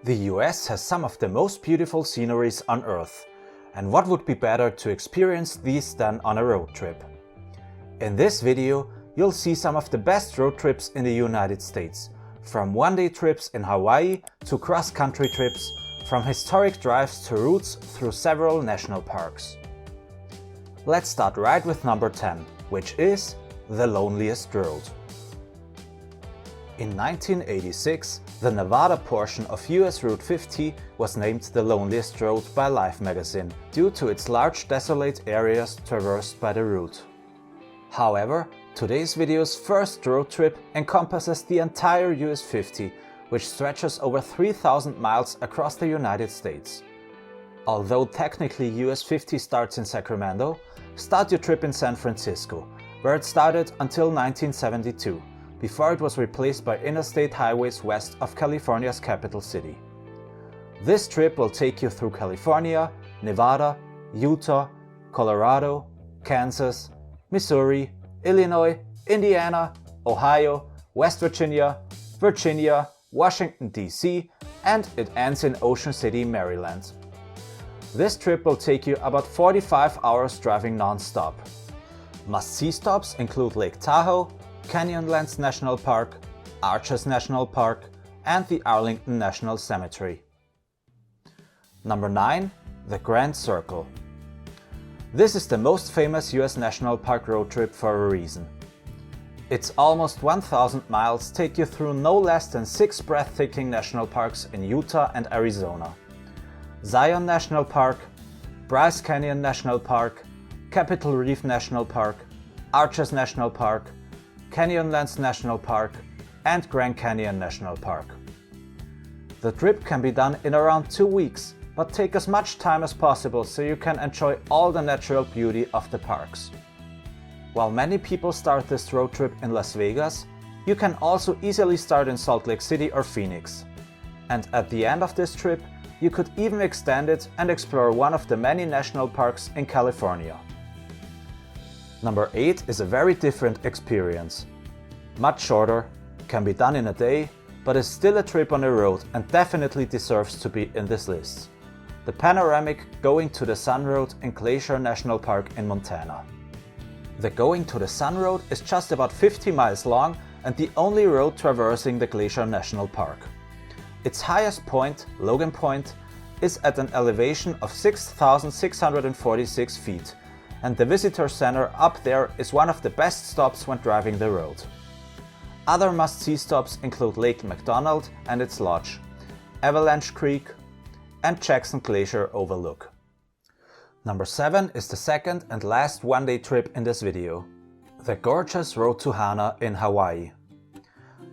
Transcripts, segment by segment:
The US has some of the most beautiful sceneries on Earth, and what would be better to experience these than on a road trip? In this video, you'll see some of the best road trips in the United States, from one-day trips in Hawaii to cross-country trips, from historic drives to routes through several national parks. Let's start right with number 10, which is the loneliest road. In 1986, the Nevada portion of US Route 50 was named the loneliest road by Life magazine due to its large desolate areas traversed by the route. However, today's video's first road trip encompasses the entire US 50, which stretches over 3,000 miles across the United States. Although technically US 50 starts in Sacramento, start your trip in San Francisco, where it started until 1972. Before it was replaced by interstate highways west of California's capital city. This trip will take you through California, Nevada, Utah, Colorado, Kansas, Missouri, Illinois, Indiana, Ohio, West Virginia, Virginia, Washington DC, and it ends in Ocean City, Maryland. This trip will take you about 45 hours driving non-stop. Must-see stops include Lake Tahoe, Canyonlands National Park, Arches National Park, and the Arlington National Cemetery. Number 9. The Grand Circle. This is the most famous US National Park road trip for a reason. Its almost 1,000 miles take you through no less than 6 breathtaking national parks in Utah and Arizona. Zion National Park, Bryce Canyon National Park, Capitol Reef National Park, Arches National Park, Canyonlands National Park, and Grand Canyon National Park. The trip can be done in around 2 weeks, but take as much time as possible so you can enjoy all the natural beauty of the parks. While many people start this road trip in Las Vegas, you can also easily start in Salt Lake City or Phoenix. And at the end of this trip, you could even extend it and explore one of the many national parks in California. Number 8 is a very different experience. Much shorter, can be done in a day, but is still a trip on the road and definitely deserves to be in this list. The panoramic Going to the Sun Road in Glacier National Park in Montana. The Going to the Sun Road is just about 50 miles long and the only road traversing the Glacier National Park. Its highest point, Logan Point, is at an elevation of 6,646 feet. And the visitor center up there is one of the best stops when driving the road. Other must-see stops include Lake McDonald and its lodge, Avalanche Creek, and Jackson Glacier Overlook. Number 7 is the second and last one-day trip in this video. The gorgeous Road to Hana in Hawaii.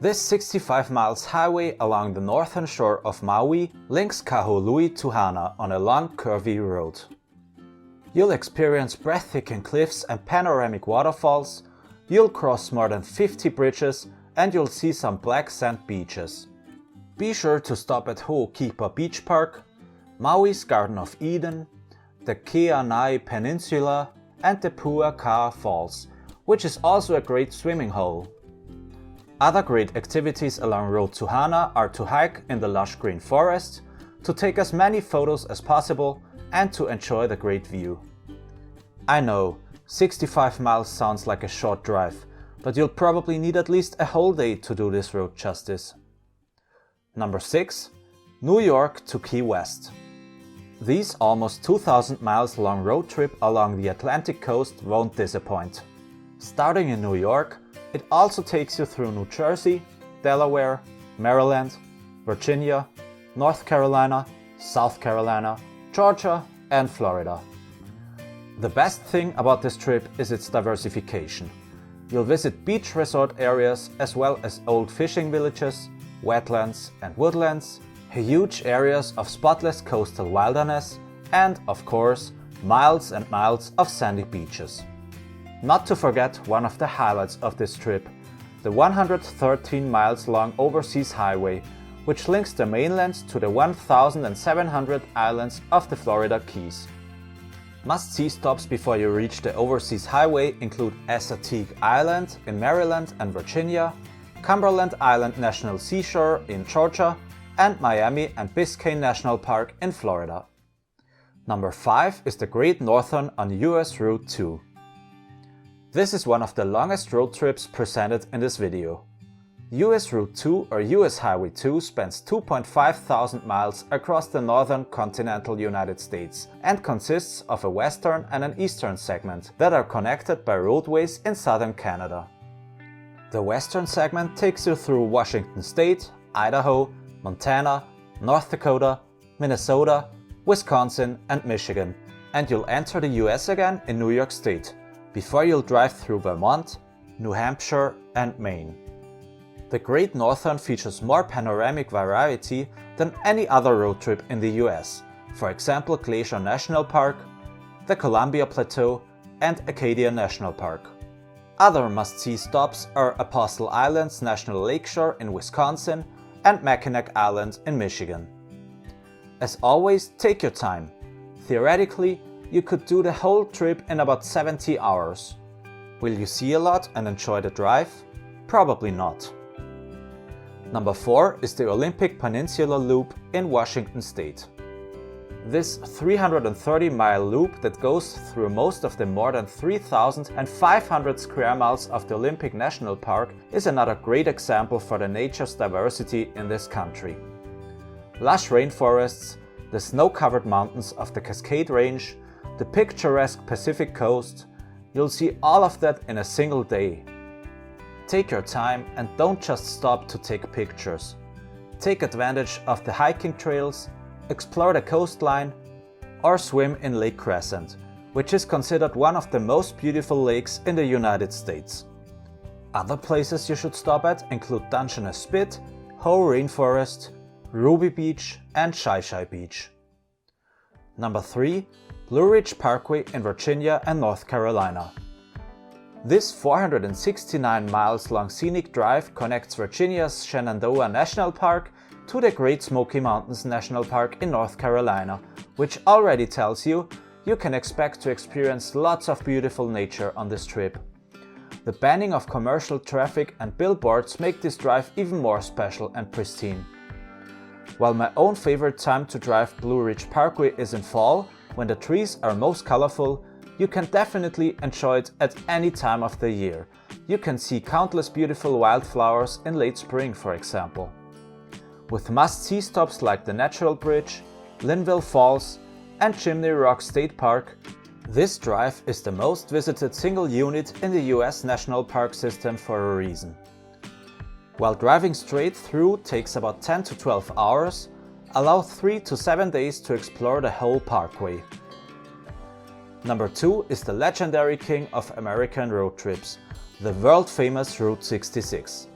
This 65 miles highway along the northern shore of Maui links Kahului to Hana on a long curvy road. You'll experience breathtaking cliffs and panoramic waterfalls, you'll cross more than 50 bridges, and you'll see some black sand beaches. Be sure to stop at Ho'okipa Beach Park, Maui's Garden of Eden, the Keanai Peninsula, and the Pu'aka'a Falls, which is also a great swimming hole. Other great activities along Road to Hana are to hike in the lush green forest, to take as many photos as possible, and to enjoy the great view. I know, 65 miles sounds like a short drive, but you'll probably need at least a whole day to do this road justice. Number 6. New York to Key West. This almost 2,000 miles long road trip along the Atlantic coast won't disappoint. Starting in New York, it also takes you through New Jersey, Delaware, Maryland, Virginia, North Carolina, South Carolina, Georgia, and Florida. The best thing about this trip is its diversification. You'll visit beach resort areas as well as old fishing villages, wetlands and woodlands, huge areas of spotless coastal wilderness, and, of course, miles and miles of sandy beaches. Not to forget one of the highlights of this trip, the 113 miles long overseas highway, which links the mainland to the 1,700 islands of the Florida Keys. Must-see stops before you reach the overseas highway include Assateague Island in Maryland and Virginia, Cumberland Island National Seashore in Georgia, and Miami and Biscayne National Park in Florida. Number 5 is the Great Northern on US Route 2. This is one of the longest road trips presented in this video. US Route 2 or US Highway 2 spans 2.5 thousand miles across the northern continental United States and consists of a western and an eastern segment that are connected by roadways in southern Canada. The western segment takes you through Washington State, Idaho, Montana, North Dakota, Minnesota, Wisconsin and Michigan, and you'll enter the US again in New York State, before you'll drive through Vermont, New Hampshire and Maine. The Great Northern features more panoramic variety than any other road trip in the US, for example Glacier National Park, the Columbia Plateau and Acadia National Park. Other must-see stops are Apostle Islands National Lakeshore in Wisconsin and Mackinac Island in Michigan. As always, take your time. Theoretically, you could do the whole trip in about 70 hours. Will you see a lot and enjoy the drive? Probably not. Number 4 is the Olympic Peninsula Loop in Washington State. This 330-mile loop that goes through most of the more than 3,500 square miles of the Olympic National Park is another great example for the nature's diversity in this country. Lush rainforests, the snow-covered mountains of the Cascade Range, the picturesque Pacific coast, you'll see all of that in a single day. Take your time and don't just stop to take pictures. Take advantage of the hiking trails, explore the coastline, or swim in Lake Crescent, which is considered one of the most beautiful lakes in the United States. Other places you should stop at include Dungeness Spit, Howe Rainforest, Ruby Beach and Shy Shy Beach. Number 3. Blue Ridge Parkway in Virginia and North Carolina. This 469 miles long scenic drive connects Virginia's Shenandoah National Park to the Great Smoky Mountains National Park in North Carolina, which already tells you you can expect to experience lots of beautiful nature on this trip. The banning of commercial traffic and billboards make this drive even more special and pristine. While my own favorite time to drive Blue Ridge Parkway is in fall, when the trees are most colorful, you can definitely enjoy it at any time of the year. You can see countless beautiful wildflowers in late spring, for example. With must-see stops like the Natural Bridge, Linville Falls and Chimney Rock State Park, this drive is the most visited single unit in the US National Park system for a reason. While driving straight through takes about 10 to 12 hours, allow 3 to 7 days to explore the whole parkway. Number 2 is the legendary king of American road trips, the world-famous Route 66.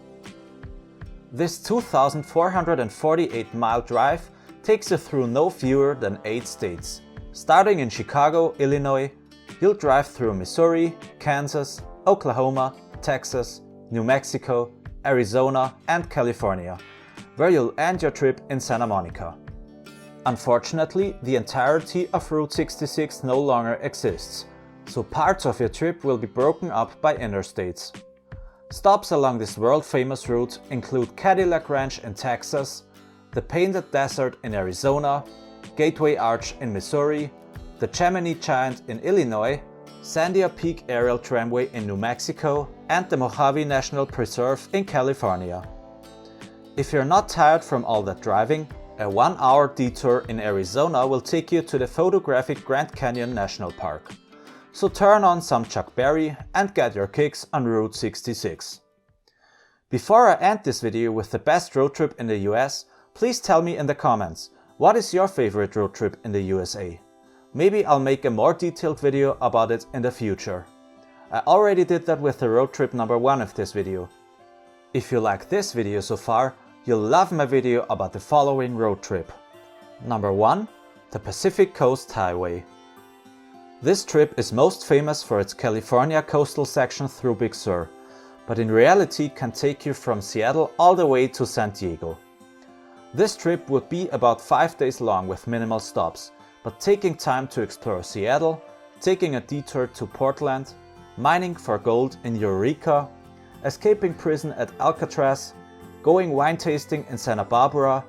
This 2,448-mile drive takes you through no fewer than 8 states. Starting in Chicago, Illinois, you'll drive through Missouri, Kansas, Oklahoma, Texas, New Mexico, Arizona and California, where you'll end your trip in Santa Monica. Unfortunately, the entirety of Route 66 no longer exists, so parts of your trip will be broken up by interstates. Stops along this world-famous route include Cadillac Ranch in Texas, the Painted Desert in Arizona, Gateway Arch in Missouri, the Chamonix Giant in Illinois, Sandia Peak Aerial Tramway in New Mexico, and the Mojave National Preserve in California. If you're not tired from all that driving, a 1-hour detour in Arizona will take you to the photographic Grand Canyon National Park. So turn on some Chuck Berry and get your kicks on Route 66. Before I end this video with the best road trip in the US, please tell me in the comments, what is your favorite road trip in the USA? Maybe I'll make a more detailed video about it in the future. I already did that with the road trip number 1 of this video. If you like this video so far, you'll love my video about the following road trip. Number 1. The Pacific Coast Highway. This trip is most famous for its California coastal section through Big Sur, but in reality can take you from Seattle all the way to San Diego. This trip would be about 5 days long with minimal stops, but taking time to explore Seattle, taking a detour to Portland, mining for gold in Eureka, escaping prison at Alcatraz, going wine tasting in Santa Barbara,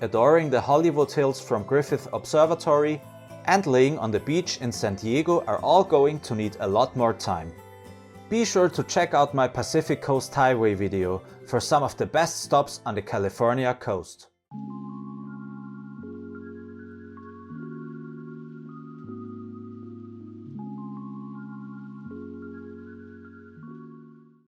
adoring the Hollywood Hills from Griffith Observatory, and laying on the beach in San Diego are all going to need a lot more time. Be sure to check out my Pacific Coast Highway video for some of the best stops on the California coast.